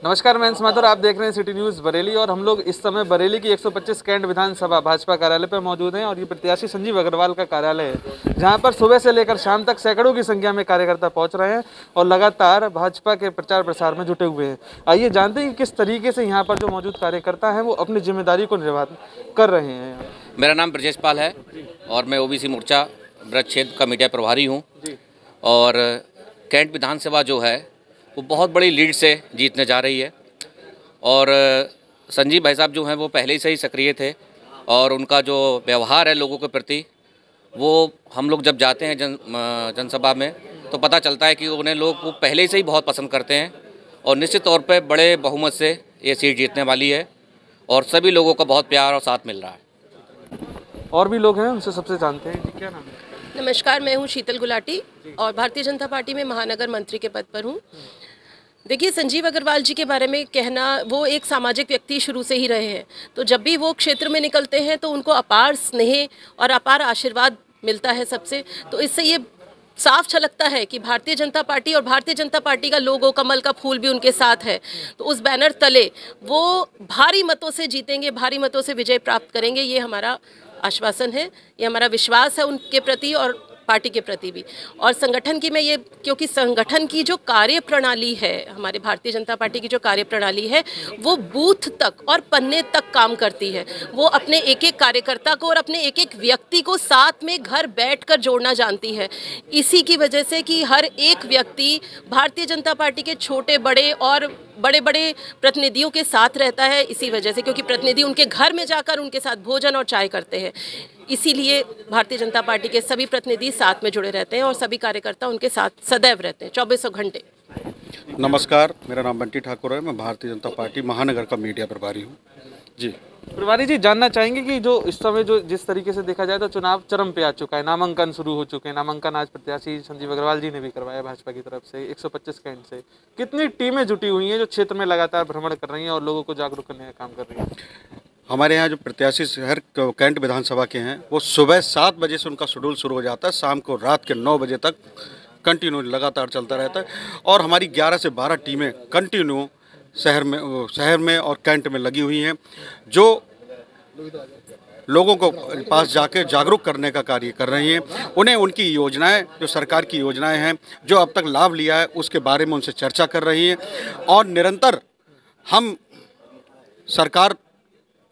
नमस्कार, मैं अंश माथुर, आप देख रहे हैं सिटी न्यूज़ बरेली और हम लोग इस समय बरेली की 125 कैंट विधानसभा भाजपा कार्यालय पर मौजूद हैं और ये प्रत्याशी संजीव अग्रवाल का कार्यालय है, जहां पर सुबह से लेकर शाम तक सैकड़ों की संख्या में कार्यकर्ता पहुंच रहे हैं और लगातार भाजपा के प्रचार प्रसार में जुटे हुए हैं। आइए जानते हैं कि किस तरीके से यहाँ पर जो मौजूद कार्यकर्ता हैं वो अपनी जिम्मेदारी को निर्वाह कर रहे हैं। मेरा नाम ब्रजेश पाल है और मैं ओबीसी मोर्चा ब्रज क्षेत्र का मीडिया प्रभारी हूँ और कैंट विधानसभा जो है वो बहुत बड़ी लीड से जीतने जा रही है और संजीव भाई साहब जो हैं वो पहले से ही सक्रिय थे और उनका जो व्यवहार है लोगों के प्रति वो हम लोग जब जाते हैं जनसभा में तो पता चलता है कि उन्हें लोग वो पहले से ही बहुत पसंद करते हैं और निश्चित तौर पे बड़े बहुमत से ये सीट जीतने वाली है और सभी लोगों का बहुत प्यार और साथ मिल रहा है। और भी लोग हैं, उनसे सबसे जानते हैं कि क्या नाम है। नमस्कार, मैं हूँ शीतल गुलाटी और भारतीय जनता पार्टी में महानगर मंत्री के पद पर हूँ। देखिए, संजीव अग्रवाल जी के बारे में कहना, वो एक सामाजिक व्यक्ति शुरू से ही रहे हैं, तो जब भी वो क्षेत्र में निकलते हैं तो उनको अपार स्नेह और अपार आशीर्वाद मिलता है सबसे। तो इससे ये साफ झलकता है कि भारतीय जनता पार्टी और भारतीय जनता पार्टी का लोगो, कमल का फूल भी उनके साथ है। तो उस बैनर तले वो भारी मतों से जीतेंगे, भारी मतों से विजय प्राप्त करेंगे, ये हमारा आश्वासन है, ये हमारा विश्वास है उनके प्रति और पार्टी के प्रति भी। और संगठन की मैं ये, क्योंकि संगठन की जो कार्य प्रणाली है, हमारे भारतीय जनता पार्टी की जो कार्य प्रणाली है वो बूथ तक और पन्ने तक काम करती है। वो अपने एक एक कार्यकर्ता को और अपने एक एक व्यक्ति को साथ में घर बैठकर जोड़ना जानती है। इसी की वजह से कि हर एक व्यक्ति भारतीय जनता पार्टी के छोटे बड़े और बड़े बड़े प्रतिनिधियों के साथ रहता है, इसी वजह से, क्योंकि प्रतिनिधि उनके घर में जाकर उनके साथ भोजन और चाय करते हैं। इसीलिए भारतीय जनता पार्टी के सभी प्रतिनिधि साथ में जुड़े रहते हैं और सभी कार्यकर्ता उनके साथ सदैव रहते हैं 24 घंटे। नमस्कार, मेरा नाम बंटी ठाकुर है, मैं भारतीय जनता पार्टी महानगर का मीडिया प्रभारी हूँ। जी प्रभारी जी, जानना चाहेंगे कि जो इस समय जो जिस तरीके से देखा जाए तो चुनाव चरम पे आ चुका है, नामांकन शुरू हो चुके हैं। नामांकन आज प्रत्याशी संजीव अग्रवाल जी ने भी करवाया भाजपा की तरफ से 125 कैंट से। कितनी टीमें जुटी हुई हैं जो क्षेत्र में लगातार भ्रमण कर रही हैं और लोगों को जागरूक करने का काम कर रही हैं? हमारे यहाँ जो प्रत्याशी शहर कैंट विधानसभा के हैं वो सुबह 7 बजे से उनका शेड्यूल शुरू हो जाता है, शाम को रात के 9 बजे तक कंटिन्यू लगातार चलता रहता है और हमारी 11 से 12 टीमें कंटिन्यू शहर में और कैंट में लगी हुई हैं, जो लोगों को पास जाके जागरूक करने का कार्य कर रही हैं। उन्हें उनकी योजनाएं, जो सरकार की योजनाएं हैं, जो अब तक लाभ लिया है, उसके बारे में उनसे चर्चा कर रही हैं और निरंतर हम सरकार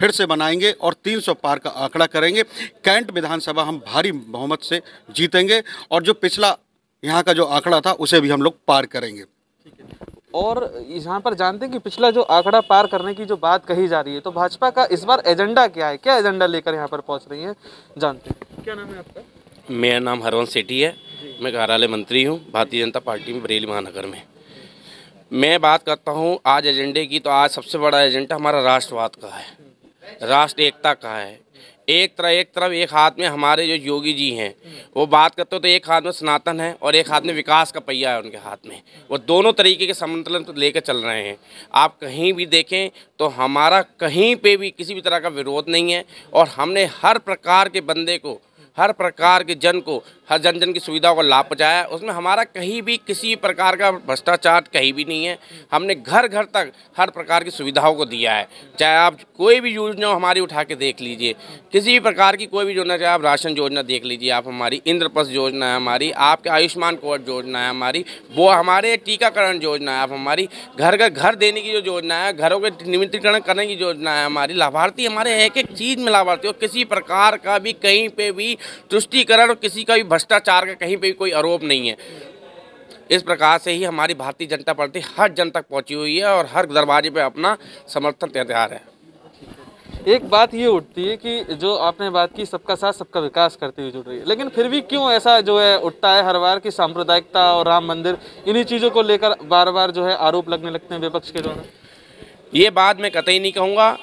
फिर से बनाएंगे और 300 पार का आंकड़ा करेंगे। कैंट विधानसभा हम भारी बहुमत से जीतेंगे और जो पिछला यहाँ का जो आंकड़ा था उसे भी हम लोग पार करेंगे। और यहाँ पर जानते हैं कि पिछला जो आंकड़ा पार करने की जो बात कही जा रही है, तो भाजपा का इस बार एजेंडा क्या है, क्या एजेंडा लेकर यहाँ पर पहुँच रही है, जानते हैं। क्या नाम है आपका? मेरा नाम हरवंश सेठी है, मैं कार्यालय मंत्री हूँ भारतीय जनता पार्टी में बरेली महानगर में। मैं बात करता हूँ आज एजेंडे की, तो आज सबसे बड़ा एजेंडा हमारा राष्ट्रवाद का है, राष्ट्र एकता का है। एक तरफ एक हाथ में हमारे जो योगी जी हैं वो बात करते हो तो एक हाथ में सनातन है और एक हाथ में विकास का पहिया है उनके हाथ में। वो दोनों तरीके के संतुलन लेकर चल रहे हैं। आप कहीं भी देखें तो हमारा कहीं पे भी किसी भी तरह का विरोध नहीं है और हमने हर प्रकार के बंदे को, हर प्रकार के जन को, हर जन की सुविधाओं का लाभ पहुँचाया। उसमें हमारा कहीं भी किसी प्रकार का भ्रष्टाचार कहीं भी नहीं है। हमने घर घर तक हर प्रकार की सुविधाओं को दिया है। चाहे आप कोई भी योजना हमारी उठा के देख लीजिए, किसी भी प्रकार की कोई भी योजना, चाहे आप राशन योजना देख लीजिए, आप हमारी इंद्रप्रस्थ योजना है, हमारी आपके आयुष्मान कार्ड योजना है, हमारी वो हमारे टीकाकरण योजना है, आप हमारी घर देने की जो योजना है, घरों के नियमितीकरण करने की योजना है, हमारी लाभार्थी हमारे एक एक चीज़ में लाभार्थी हो। किसी प्रकार का भी कहीं पे भी तुष्टीकरण और किसी का भी भ्रष्टाचार का कहीं पे भी कोई आरोप नहीं है। इस प्रकार से ही हमारी भारतीय जनता पार्टी हर जन तक पहुंची हुई है और हर दरवाजे पे अपना समर्थन तैयार है। एक बात ये उठती है कि जो आपने बात की सबका साथ सबका विकास करते हुए जुड़ रही है, लेकिन फिर भी क्यों ऐसा जो है उठता है हर बार कि सांप्रदायिकता और राम मंदिर, इन्हीं चीज़ों को लेकर बार बार जो है आरोप लगने लगते हैं विपक्ष के द्वारा? ये बात मैं कतई नहीं कहूँगा।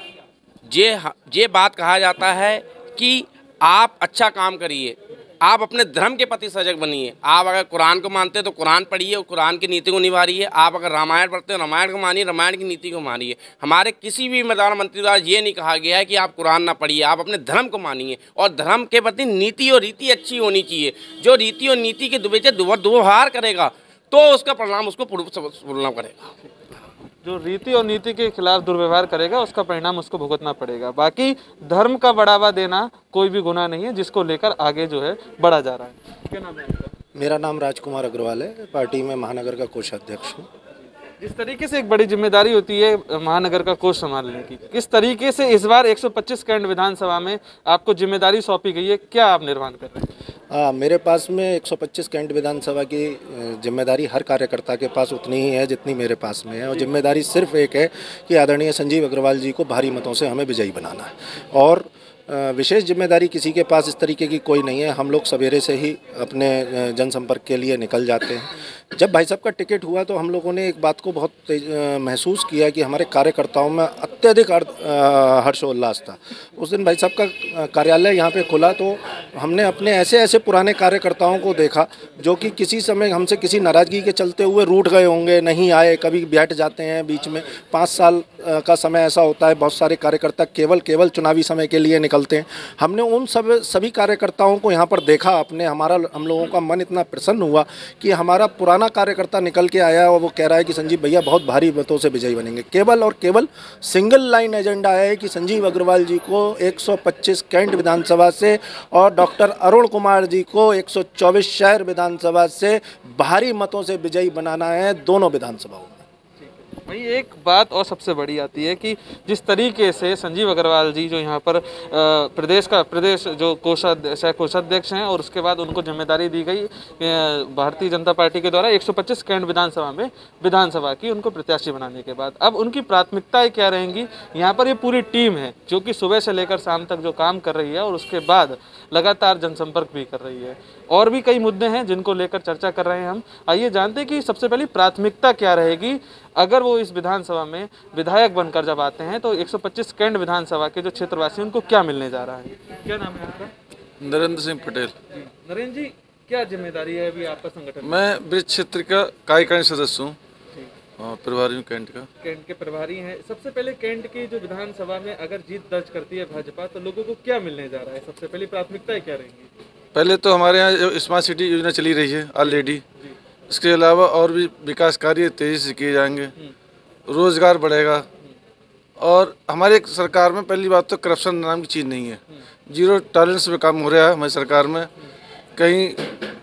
ये बात कहा जाता है कि आप अच्छा काम करिए, आप अपने धर्म के प्रति सजग बनिए। आप अगर कुरान को मानते हैं तो कुरान पढ़िए और कुरान की नीति को निभाइए। आप अगर रामायण पढ़ते हो रामायण को मानिए, रामायण की नीति को मानिए। हमारे किसी भी प्रधानमंत्री द्वारा ये नहीं कहा गया है कि आप कुरान ना पढ़िए, आप अपने धर्म को मानिए और धर्म के प्रति नीति और रीति अच्छी होनी चाहिए। जो रीति और नीति के दुर्व्यवहार करेगा तो उसका परिणाम उसको पूर्ण करेगा। जो रीति और नीति के खिलाफ दुर्व्यवहार करेगा उसका परिणाम उसको भुगतना पड़ेगा। बाकी धर्म का बढ़ावा देना कोई भी गुनाह नहीं है, जिसको लेकर आगे जो है बढ़ा जा रहा है। क्या नाम है आपका? मेरा नाम राजकुमार अग्रवाल है, पार्टी में महानगर का कोषाध्यक्ष हूँ। जिस तरीके से एक बड़ी जिम्मेदारी होती है महानगर का कोष संभालने की, किस तरीके से इस बार 125 कैंट विधानसभा में आपको जिम्मेदारी सौंपी गई है, क्या आप निर्वहन कर रहे हैं? मेरे पास में 125 कैंट विधानसभा की जिम्मेदारी हर कार्यकर्ता के पास उतनी ही है जितनी मेरे पास में है, और जिम्मेदारी सिर्फ एक है कि आदरणीय संजीव अग्रवाल जी को भारी मतों से हमें विजयी बनाना है। और विशेष जिम्मेदारी किसी के पास इस तरीके की कोई नहीं है। हम लोग सवेरे से ही अपने जनसंपर्क के लिए निकल जाते हैं। जब भाई साहब का टिकट हुआ तो हम लोगों ने एक बात को बहुत महसूस किया कि हमारे कार्यकर्ताओं में अत्यधिक हर्षोल्लास था। उस दिन भाई साहब का कार्यालय यहाँ पे खुला तो हमने अपने ऐसे ऐसे पुराने कार्यकर्ताओं को देखा जो कि किसी समय हमसे किसी नाराज़गी के चलते हुए रूठ गए होंगे, नहीं आए, कभी बैठ जाते हैं बीच में। 5 साल का समय ऐसा होता है, बहुत सारे कार्यकर्ता केवल चुनावी समय के लिए निकलते हैं। हमने उन सभी कार्यकर्ताओं को यहाँ पर देखा अपने, हम लोगों का मन इतना प्रसन्न हुआ कि हमारा पुराना कार्यकर्ता निकल के आया और वो कह रहा है कि संजीव भैया बहुत भारी मतों से विजयी बनेंगे। केवल और केवल सिंगल लाइन एजेंडा है कि संजीव अग्रवाल जी को 125 कैंट विधानसभा से और डॉक्टर अरुण कुमार जी को 124 शहर विधानसभा से भारी मतों से विजयी बनाना है दोनों विधानसभाओं में। भाई एक बात और सबसे बड़ी आती है कि जिस तरीके से संजीव अग्रवाल जी जो यहाँ पर प्रदेश जो कोषाध्यक्ष हैं और उसके बाद उनको जिम्मेदारी दी गई भारतीय जनता पार्टी के द्वारा 125 कैंट विधानसभा की उनको प्रत्याशी बनाने के बाद, अब उनकी प्राथमिकताएं क्या रहेंगी? यहाँ पर ये पूरी टीम है जो कि सुबह से लेकर शाम तक जो काम कर रही है और उसके बाद लगातार जनसंपर्क भी कर रही है। और भी कई मुद्दे हैं जिनको लेकर चर्चा कर रहे हैं हम। आइए जानते हैं कि सबसे पहली प्राथमिकता क्या रहेगी अगर वो इस विधानसभा में विधायक बनकर जब आते हैं, तो 125 कैंट विधानसभा के जो क्षेत्रवासी उनको क्या मिलने जा रहा है? क्या नाम है आपका? नरेंद्र सिंह पटेल। नरेंद्र जी, क्या जिम्मेदारी है अभी आपका संगठन? मैं ब्रिज क्षेत्र का कार्यकारिणी सदस्य हूँ, प्रभारी हूँ कैंट का। कैंट के प्रभारी हैं। सबसे पहले कैंट की जो विधानसभा में अगर जीत दर्ज करती है भाजपा, तो लोगों को क्या मिलने जा रहा है? सबसे पहली प्राथमिकताएं क्या रहेंगी? पहले तो हमारे यहाँ जो स्मार्ट सिटी योजना चली रही है ऑलरेडी, इसके अलावा और भी विकास कार्य तेजी से किए जाएंगे, रोजगार बढ़ेगा। और हमारे सरकार में पहली बात तो करप्शन नाम की चीज़ नहीं है, 0 टॉलरेंस पे काम हो रहा है हमारी सरकार में कहीं।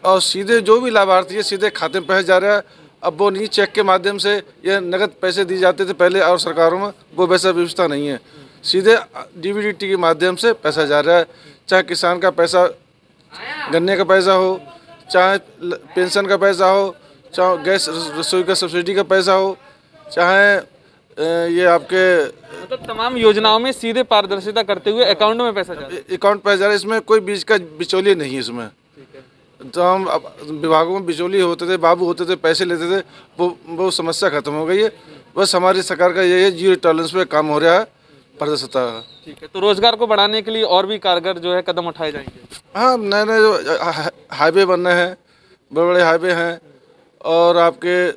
और सीधे जो भी लाभार्थी है सीधे खाते में पैसे जा रहा है। अब वो नहीं चेक के माध्यम से या नगद पैसे दिए जाते थे पहले और सरकारों में, वो वैसा व्यवस्था नहीं है। सीधे DBT के माध्यम से पैसा जा रहा है, चाहे किसान का पैसा, गन्ने का पैसा हो, चाहे पेंशन का पैसा हो, चाहे गैस रसोई का सब्सिडी का पैसा हो, चाहे ये आपके मतलब तमाम योजनाओं में सीधे पारदर्शिता करते हुए अकाउंट में पैसा जा रहा है। अकाउंट पैसा जा रहा है, इसमें कोई बीच का बिचौलिए नहीं है इसमें। तो हम विभागों में बिचौलिए होते थे, बाबू होते थे, पैसे लेते थे, वो समस्या खत्म हो गई है। बस हमारी सरकार का यही है, 0 टॉलरेंस पे काम हो रहा है पारदर्शिता। ठीक है, तो रोजगार को बढ़ाने के लिए और भी कारगर जो है कदम उठाए जाएंगे। हाँ, नए नए जो हाईवे बन रहे हैं, बड़े बड़े हाईवे हैं, और आपके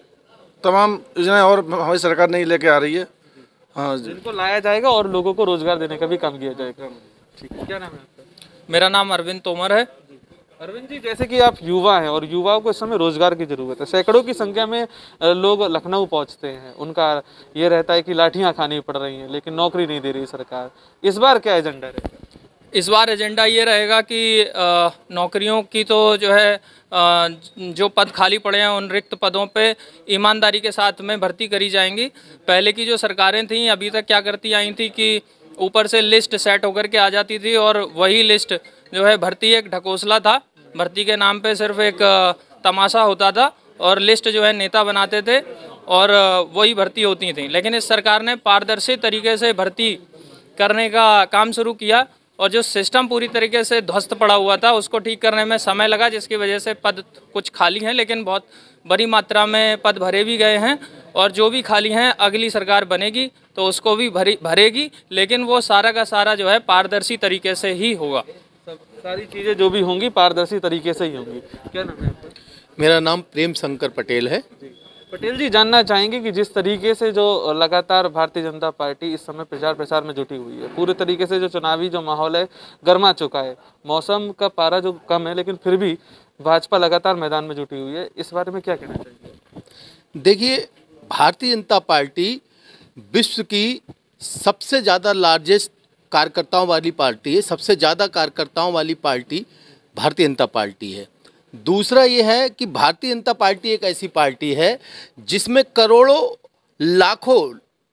तमाम योजनाएं और हमारी सरकार नहीं लेके आ रही है। हाँ, जिनको लाया जाएगा और लोगों को रोजगार देने का भी काम किया जाएगा। ठीक है, क्या नाम है आपका? मेरा नाम अरविंद तोमर है। अरविंद जी, जैसे कि आप युवा हैं और युवाओं को इस समय रोजगार की जरूरत है, सैकड़ों की संख्या में लोग लखनऊ पहुंचते हैं, उनका ये रहता है कि लाठियां खानी पड़ रही हैं लेकिन नौकरी नहीं दे रही सरकार। इस बार क्या एजेंडा रहेगा? इस बार एजेंडा ये रहेगा कि नौकरियों की तो जो है जो पद खाली पड़े हैं उन रिक्त पदों पे ईमानदारी के साथ में भर्ती करी जाएंगी। पहले की जो सरकारें थीं अभी तक क्या करती आई थी कि ऊपर से लिस्ट सेट होकर के आ जाती थी और वही लिस्ट जो है भर्ती एक ढकोसला था, भर्ती के नाम पे सिर्फ एक तमाशा होता था और लिस्ट जो है नेता बनाते थे और वही भर्ती होती थी। लेकिन इस सरकार ने पारदर्शी तरीके से भर्ती करने का काम शुरू किया और जो सिस्टम पूरी तरीके से ध्वस्त पड़ा हुआ था उसको ठीक करने में समय लगा, जिसकी वजह से पद कुछ खाली हैं लेकिन बहुत बड़ी मात्रा में पद भरे भी गए हैं। और जो भी खाली हैं अगली सरकार बनेगी तो उसको भी भरेगी, लेकिन वो सारा का सारा जो है पारदर्शी तरीके से ही होगा। सारी चीज़ें जो भी होंगी पारदर्शी तरीके से ही होंगी। क्या नाम है आपका? मेरा नाम प्रेम शंकर पटेल है। पटेल जी, जानना चाहेंगे कि जिस तरीके से जो लगातार भारतीय जनता पार्टी इस समय प्रचार प्रसार में जुटी हुई है, पूरे तरीके से जो चुनावी जो माहौल है गर्मा चुका है, मौसम का पारा जो कम है लेकिन फिर भी भाजपा लगातार मैदान में जुटी हुई है, इस बारे में क्या कहना चाहिए? देखिए, भारतीय जनता पार्टी विश्व की सबसे ज़्यादा लार्जेस्ट कार्यकर्ताओं वाली पार्टी है, सबसे ज़्यादा कार्यकर्ताओं वाली पार्टी भारतीय जनता पार्टी है। दूसरा ये है कि भारतीय जनता पार्टी एक ऐसी पार्टी है जिसमें करोड़ों लाखों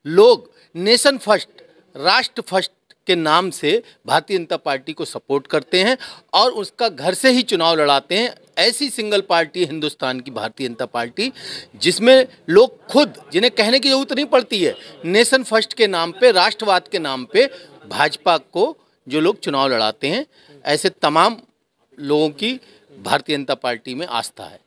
लोग नेशन फर्स्ट, राष्ट्र फर्स्ट के नाम से भारतीय जनता पार्टी को सपोर्ट करते हैं और उसका घर से ही चुनाव लड़ाते हैं। ऐसी सिंगल पार्टी है हिंदुस्तान की भारतीय जनता पार्टी, जिसमें लोग खुद, जिन्हें कहने की जरूरत नहीं पड़ती है, नेशन फर्स्ट के नाम पे, राष्ट्रवाद के नाम पे भाजपा को जो लोग चुनाव लड़ाते हैं, ऐसे तमाम लोगों की भारतीय जनता पार्टी में आस्था है।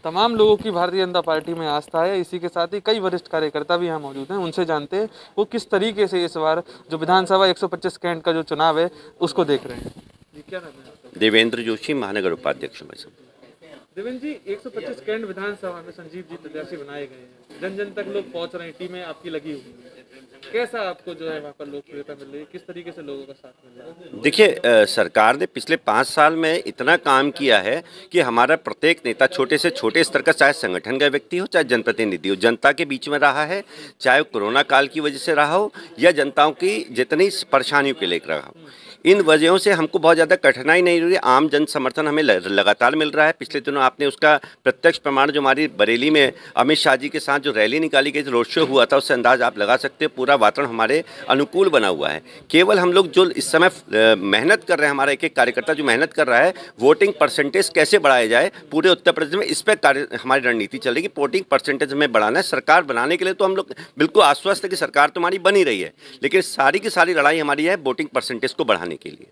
तमाम लोगों की भारतीय जनता पार्टी में आस्था है। इसी के साथ ही कई वरिष्ठ कार्यकर्ता भी यहाँ मौजूद हैं, उनसे जानते हैं वो किस तरीके से इस बार जो विधानसभा 125 कैंट का जो चुनाव है उसको देख रहे हैं। जी, क्या नाम है आपका? देवेंद्र जोशी, महानगर उपाध्यक्ष। देवेंद्र जी, 125 कैंट विधानसभा में संजीव जी प्रत्याशी बनाए गए हैं, जन जन तक लोग पहुंच रहे हैं, टीमें आपकी लगी हुई है, कैसा आपको जो है वहाँ पर लोकप्रियता मिल रही है, किस तरीके से लोगों का साथ मिल रहा है? देखिए, सरकार ने पिछले 5 साल में इतना काम किया है कि हमारा प्रत्येक नेता छोटे से छोटे स्तर का, चाहे संगठन का व्यक्ति हो, चाहे जनप्रतिनिधि हो, जनता के बीच में रहा है, चाहे कोरोना काल की वजह से रहा हो या जनताओं की जितनी परेशानियों के लेकर रहा हो। इन वजहों से हमको बहुत ज़्यादा कठिनाई नहीं हो रही। आम जन समर्थन हमें लगातार मिल रहा है। पिछले दिनों आपने उसका प्रत्यक्ष प्रमाण जो हमारी बरेली में अमित शाह जी के साथ जो रैली निकाली गई, रोड शो हुआ था, उससे अंदाज आप लगा सकते हो। पूरा वातावरण हमारे अनुकूल बना हुआ है। केवल हम लोग जो इस समय मेहनत कर रहे हैं, हमारा एक एक कार्यकर्ता जो मेहनत कर रहा है, वोटिंग परसेंटेज कैसे बढ़ाया जाए पूरे उत्तर प्रदेश में, इस पर हमारी रणनीति चल रही है कि वोटिंग परसेंटेज हमें बढ़ाना है। सरकार बनाने के लिए तो हम लोग बिल्कुल आश्वस्त है कि सरकार तो हमारी बनी रही है, लेकिन सारी की सारी लड़ाई हमारी है वोटिंग परसेंटेज को बढ़ाने के लिए।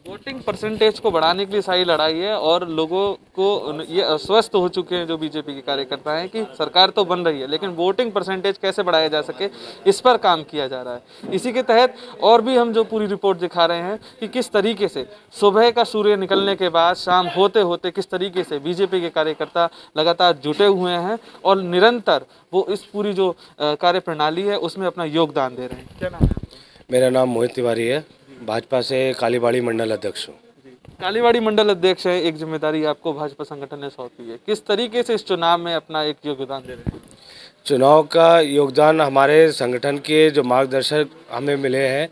वोटिंग परसेंटेज को बढ़ाने के लिए सारी लड़ाई है और लोगों को ये अस्वस्थ हो चुके हैं जो बीजेपी के कार्यकर्ता हैं कि सरकार तो बन रही है लेकिन वोटिंग परसेंटेज कैसे बढ़ाया जा सके, इस पर काम किया जा रहा है। इसी के तहत और भी हम जो पूरी रिपोर्ट दिखा रहे हैं कि किस तरीके से सुबह का सूर्य निकलने के बाद शाम होते होते किस तरीके से बीजेपी के कार्यकर्ता लगातार जुटे हुए हैं और निरंतर वो इस पूरी जो कार्य प्रणाली है उसमें अपना योगदान दे रहे हैं। क्या नाम है आपका? मेरा नाम मोहित तिवारी है, भाजपा से कालीबाड़ी मंडल अध्यक्ष हूँ। कालीबाड़ी मंडल अध्यक्ष है, एक जिम्मेदारी आपको भाजपा संगठन ने सौंपी है, किस तरीके से इस चुनाव में अपना एक योगदान दे रहे हैं? चुनाव का योगदान हमारे संगठन के जो मार्गदर्शक हमें मिले हैं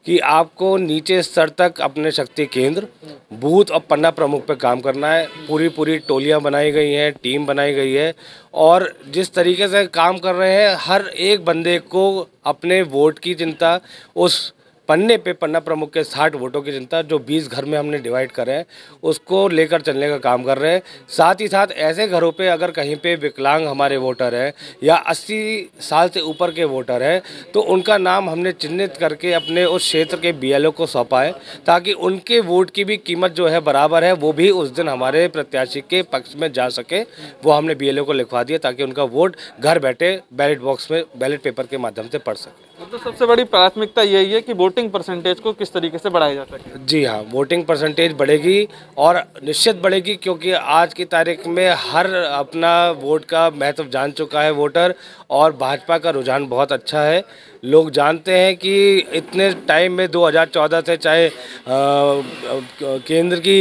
कि आपको नीचे स्तर तक अपने शक्ति केंद्र, बूथ और पन्ना प्रमुख पे काम करना है। पूरी टोलियां बनाई गई हैं, टीम बनाई गई है और जिस तरीके से काम कर रहे हैं, हर एक बंदे को अपने वोट की चिंता, उस पन्ने पे पन्ना प्रमुख के 60 वोटों की चिंता जो 20 घर में हमने डिवाइड करे हैं उसको लेकर चलने का काम कर रहे हैं। साथ ही साथ ऐसे घरों पे अगर कहीं पे विकलांग हमारे वोटर हैं या 80 साल से ऊपर के वोटर हैं तो उनका नाम हमने चिन्हित करके अपने उस क्षेत्र के BLO को सौंपा है ताकि उनके वोट की भी कीमत जो है बराबर है, वो भी उस दिन हमारे प्रत्याशी के पक्ष में जा सके। वो हमने BLO को लिखवा दिया ताकि उनका वोट घर बैठे बैलेट बॉक्स में बैलेट पेपर के माध्यम से पड़ सके। मतलब सबसे बड़ी प्राथमिकता यही है कि वोटिंग परसेंटेज को किस तरीके से बढ़ाया जा सके। जी हाँ, वोटिंग परसेंटेज बढ़ेगी और निश्चित बढ़ेगी क्योंकि आज की तारीख में हर अपना वोट का महत्व जान चुका है वोटर और भाजपा का रुझान बहुत अच्छा है। लोग जानते हैं कि इतने टाइम में 2014 से चाहे केंद्र की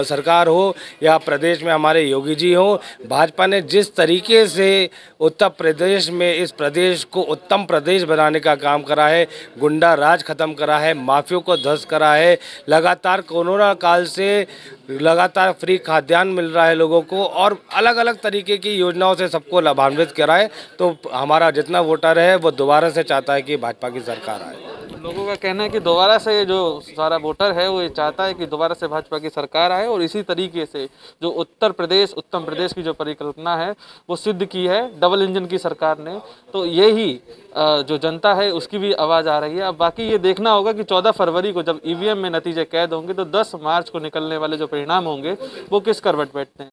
सरकार हो या प्रदेश में हमारे योगी जी हो, भाजपा ने जिस तरीके से उत्तर प्रदेश में इस प्रदेश को उत्तम प्रदेश बनाने का काम करा है, गुंडा राज खत्म करा है, माफियों को ध्वस्त करा है, लगातार कोरोना काल से लगातार फ्री खाद्यान्न मिल रहा है लोगों को और अलग अलग तरीके की योजनाओं से सबको लाभान्वित करा है। तो हमारा जितना वोटर है वो दोबारा से चाहता है कि भाजपा की सरकार आए। लोगों का कहना है कि दोबारा से जो सारा वोटर है वो ये चाहता है कि दोबारा से भाजपा की सरकार आए और इसी तरीके से जो उत्तर उत्तम प्रदेश की जो परिकल्पना है वो सिद्ध की है डबल इंजन की सरकार ने। तो यही जो जनता है उसकी भी आवाज़ आ रही है। अब बाकी ये देखना होगा कि 14 फरवरी को जब EVM में नतीजे कैद होंगे तो 10 मार्च को निकलने वाले जो परिणाम होंगे वो किस करवट बैठते हैं।